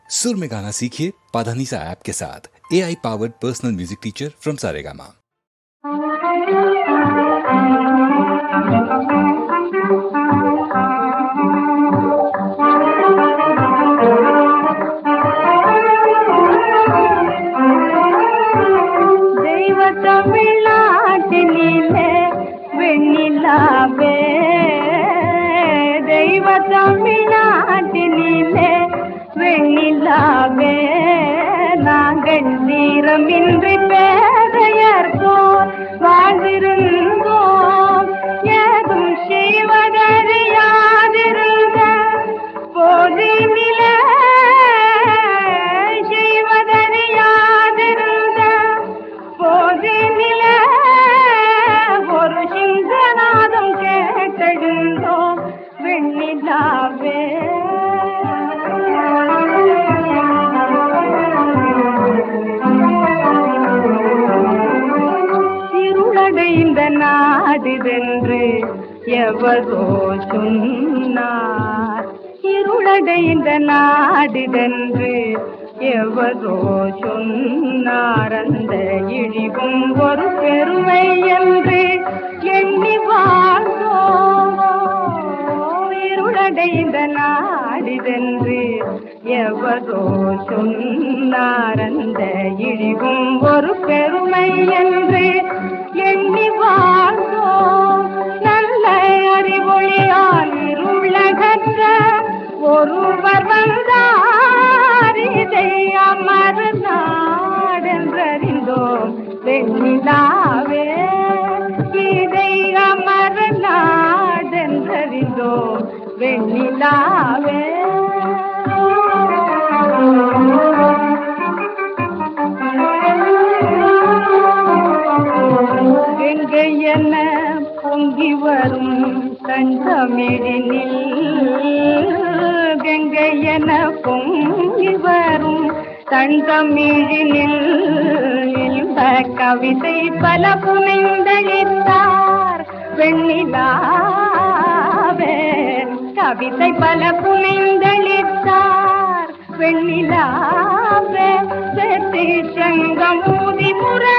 सुर में गाना सीखिए पाधानीसा ऐप के साथ। AI powered personal music teacher from Saregama. தமிழ்நாட்டினிலே வெண்ணிலாவே நாங்கள் நீரமின்றி பேதையர் போல் வாழ்ந்திருந்தோம். ஏதும் செய்வதறியாதிருந்த போதினிலே செய்வதறியாதிருந்த போதினிலே ஒரு சிங்கநாதம் கேட்டெழுந்தோம். வெண்ணிலாவே இருளடைந்த நாடுதென்று எவரோ சொன்னார். இருளடைந்த நாடுதென்று எவரோ சொன்னார். அந்த இழிவும் ஒரு பெருமை என்று எண்ணி வாழ்ந்தோம். இருளடைந்த நாடுதென்று எவரோ சொன்னார். அந்த இழிவும் ஒரு பெருமை என்று எண்ணி வாழ்ந்தோம். நல்ல அறிவொளியால் இருளகற்ற ஒருவர் வந்தார். இதை அமர் நாடென்றறிந்தோம். வெண்ணிலாவே இதை அமர் நாடென்றறிந்தோம். வெண்ணிலாவே கங்கையென பொங்கி வரும் தண்டமிழினில் கங்கையென பொங்கி வரும் தண்டமிழினில் இந்த கவிதை பல புனைந்தளித்தார். வெண்ணிலாவே கவிதை பல புனைந்தளித்தார். வெண்ணிலாவே செத்தி சங்கமூதி முறை